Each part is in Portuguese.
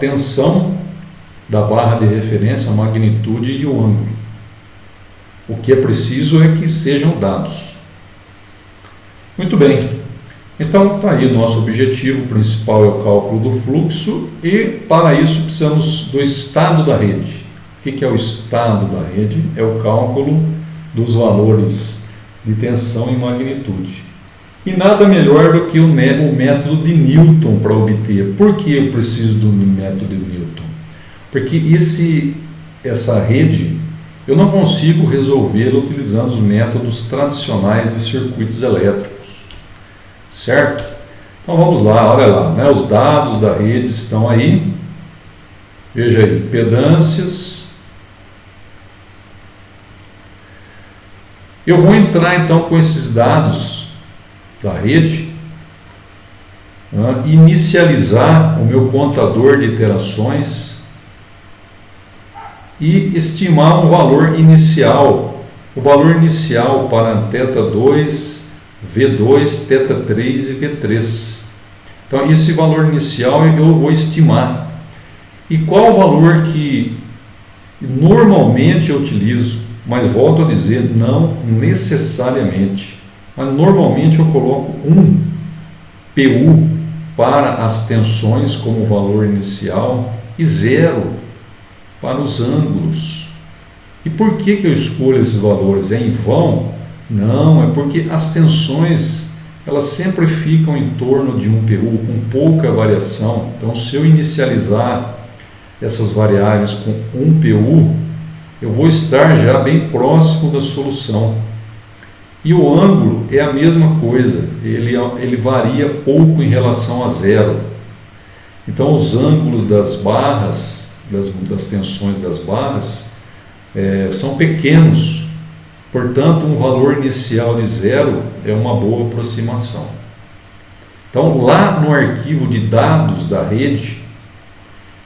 tensão da barra de referência, a magnitude e o ângulo. O que é preciso é que sejam dados. Muito bem. Então, está aí o nosso objetivo principal, é o cálculo do fluxo, e para isso precisamos do estado da rede. O que é o estado da rede? É o cálculo dos valores de tensão e magnitude. E nada melhor do que o método de Newton para obter. Por que eu preciso do método de Newton? Porque essa rede, eu não consigo resolvê-la utilizando os métodos tradicionais de circuitos elétricos. Certo? Então vamos lá, olha lá, né? Os dados da rede estão aí. Veja aí, impedâncias. Eu vou entrar então com esses dados da rede, né? Inicializar o meu contador de iterações e estimar um valor inicial. O valor inicial para θ2, V2, θ3 e V3. Então, esse valor inicial eu vou estimar. E qual o valor que normalmente eu utilizo? Mas volto a dizer, não necessariamente. Mas normalmente eu coloco 1 PU para as tensões como valor inicial e 0 para os ângulos. E por que eu escolho esses valores? É em vão? Não, é porque as tensões elas sempre ficam em torno de 1 PU, com pouca variação. Então, se eu inicializar essas variáveis com 1 PU, eu vou estar já bem próximo da solução. E o ângulo é a mesma coisa, ele varia pouco em relação a 0. Então, os ângulos das barras, das tensões das barras, são pequenos. Portanto, um valor inicial de 0 é uma boa aproximação. Então, lá no arquivo de dados da rede,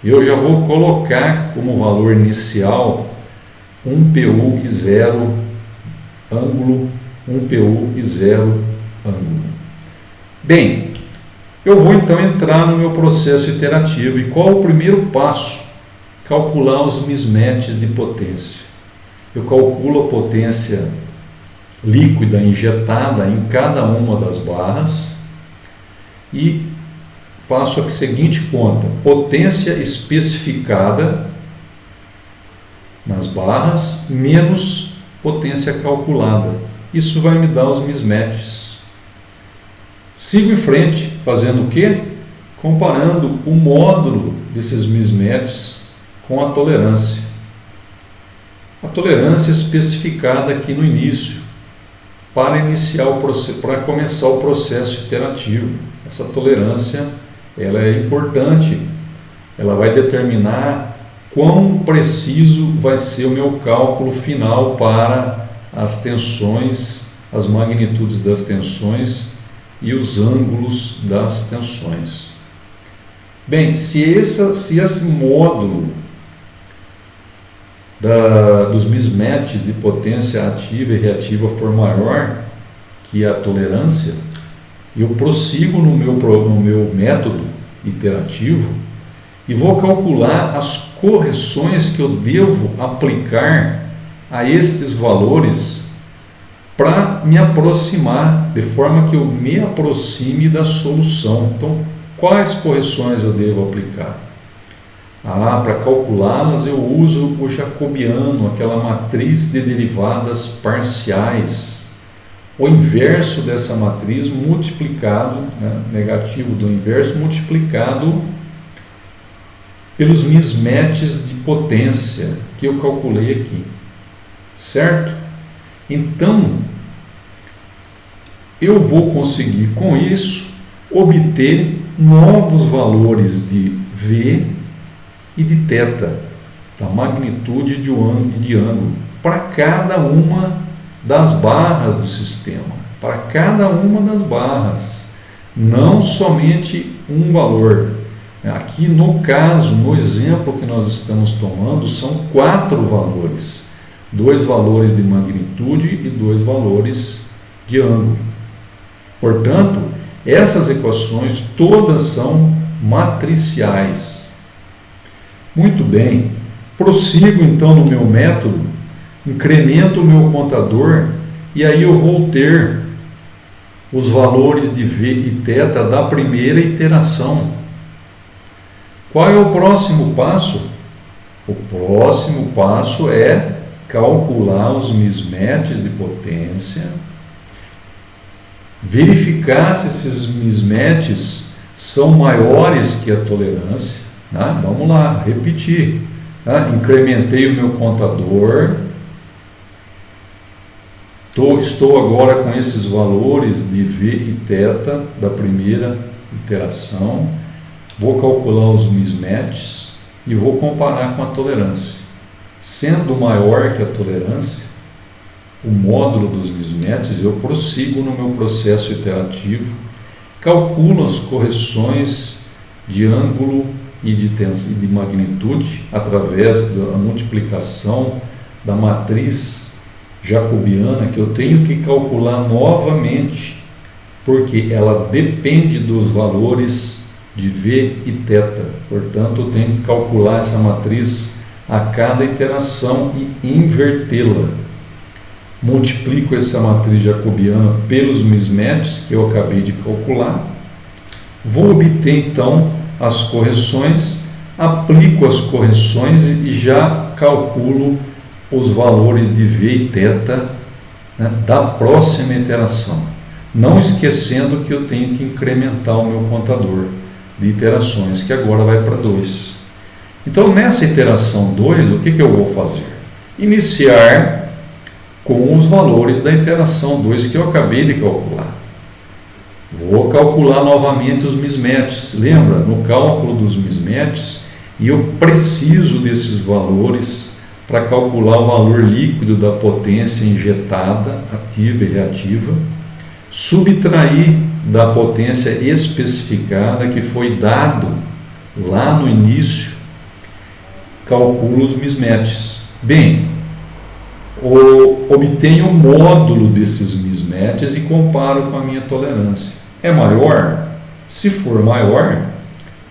eu já vou colocar como valor inicial 1 PU e 0 ângulo, 1 PU e 0 ângulo. Bem, eu vou então entrar no meu processo iterativo. E qual é o primeiro passo? Calcular os mismatches de potência. Eu calculo a potência líquida injetada em cada uma das barras e faço a seguinte conta: potência especificada nas barras menos potência calculada. Isso vai me dar os mismatches. Sigo em frente, fazendo o quê? Comparando o módulo desses mismatches com a tolerância. A tolerância especificada aqui no início, para começar o processo iterativo. Essa tolerância ela é importante, ela vai determinar quão preciso vai ser o meu cálculo final para as tensões, as magnitudes das tensões e os ângulos das tensões. Bem, se esse módulo dos mismatches de potência ativa e reativa for maior que a tolerância, eu prossigo no meu método iterativo e vou calcular as correções que eu devo aplicar a estes valores para me aproximar, de forma que eu me aproxime da solução. Então, quais correções eu devo aplicar? Para calculá-las eu uso o jacobiano, aquela matriz de derivadas parciais. O inverso dessa matriz multiplicado, negativo do inverso, multiplicado pelos mismatches de potência que eu calculei aqui. Certo? Então, eu vou conseguir com isso obter novos valores de V e de θ, da magnitude de ângulo, para cada uma das barras do sistema, para cada uma das barras, não somente um valor. Aqui no caso, no exemplo que nós estamos tomando, são 4 valores, 2 valores de magnitude e 2 valores de ângulo. Portanto, essas equações todas são matriciais. Muito bem. Prossigo então no meu método, incremento o meu contador e aí eu vou ter os valores de V e θ da primeira iteração. Qual é o próximo passo? O próximo passo é calcular os mismatches de potência, verificar se esses mismatches são maiores que a tolerância. Né? Vamos lá, repetir. Né? Incrementei o meu contador, estou agora com esses valores de V e θ da primeira iteração, vou calcular os mismatches e vou comparar com a tolerância. Sendo maior que a tolerância, o módulo dos mismatches, eu prossigo no meu processo iterativo, calculo as correções de ângulo e de magnitude através da multiplicação da matriz jacobiana, que eu tenho que calcular novamente, porque ela depende dos valores de V e θ. Portanto, eu tenho que calcular essa matriz a cada iteração e invertê-la. Multiplico essa matriz jacobiana pelos mismatches que eu acabei de calcular. Vou obter então as correções, aplico as correções e já calculo os valores de V e θ, né, da próxima iteração. Não esquecendo que eu tenho que incrementar o meu contador de iterações, que agora vai para 2. Então, nessa iteração 2, o que eu vou fazer? Iniciar com os valores da iteração 2 que eu acabei de calcular. Vou calcular novamente os mismatches. Lembra, no cálculo dos mismatches, eu preciso desses valores para calcular o valor líquido da potência injetada, ativa e reativa, subtrair da potência especificada que foi dado lá no início, calculo os mismatches. Bem, obtenho o módulo desses mismatches e comparo com a minha tolerância. É maior? Se for maior,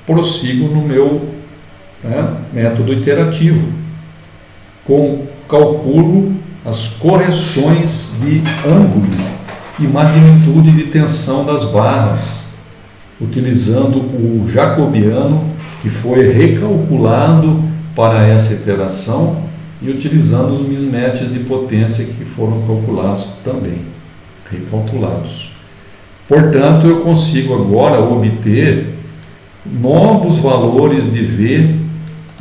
prossigo no meu método iterativo. Calculo as correções de ângulo e magnitude de tensão das barras, utilizando o jacobiano que foi recalculado para essa iteração e utilizando os mismatches de potência que foram calculados também, recalculados. Portanto, eu consigo agora obter novos valores de V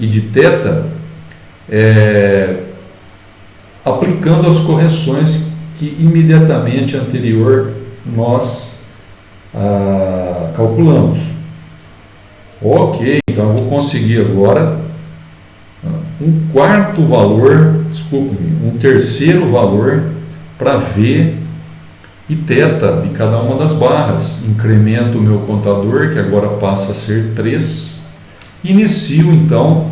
e de θ, aplicando as correções que imediatamente anterior nós calculamos. Ok, então eu vou conseguir agora um terceiro valor para V e θ de cada uma das barras. Incremento o meu contador, que agora passa a ser 3. Inicio então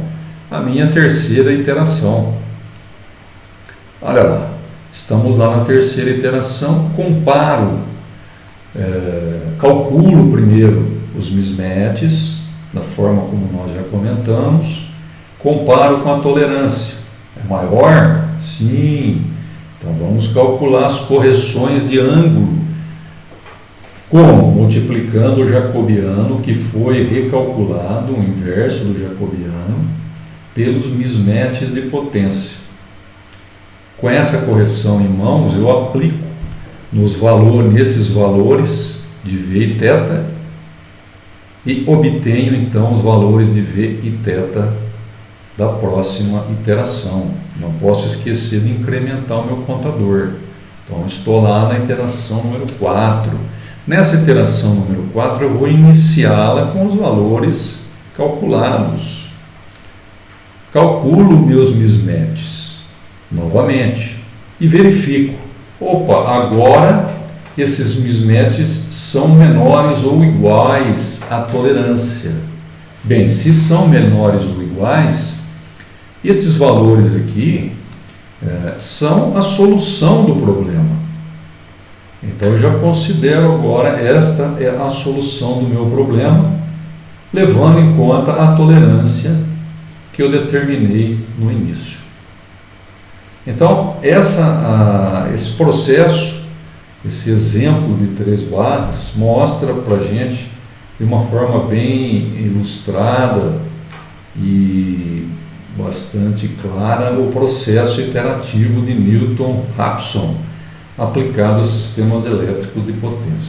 a minha terceira iteração. Olha lá, estamos lá na terceira iteração, calculo primeiro os mismatches, da forma como nós já comentamos, comparo com a tolerância. É maior? Sim. Então vamos calcular as correções de ângulo. Como? Multiplicando o jacobiano, que foi recalculado, o inverso do jacobiano, pelos mismatches de potência. Com essa correção em mãos, eu aplico nesses valores de V e θ e obtenho então os valores de V e θ da próxima iteração. Não posso esquecer de incrementar o meu contador. Então, estou lá na iteração número 4. Nessa iteração número 4, eu vou iniciá-la com os valores calculados. Calculo meus mismatches novamente e verifico. Opa, agora esses mismatches são menores ou iguais à tolerância. Bem, se são menores ou iguais, estes valores aqui são a solução do problema. Então, eu já considero agora esta é a solução do meu problema, levando em conta a tolerância, que eu determinei no início. Então, esse processo, esse exemplo de 3 barras, mostra para a gente, de uma forma bem ilustrada e bastante clara, o processo iterativo de Newton-Raphson aplicado a sistemas elétricos de potência.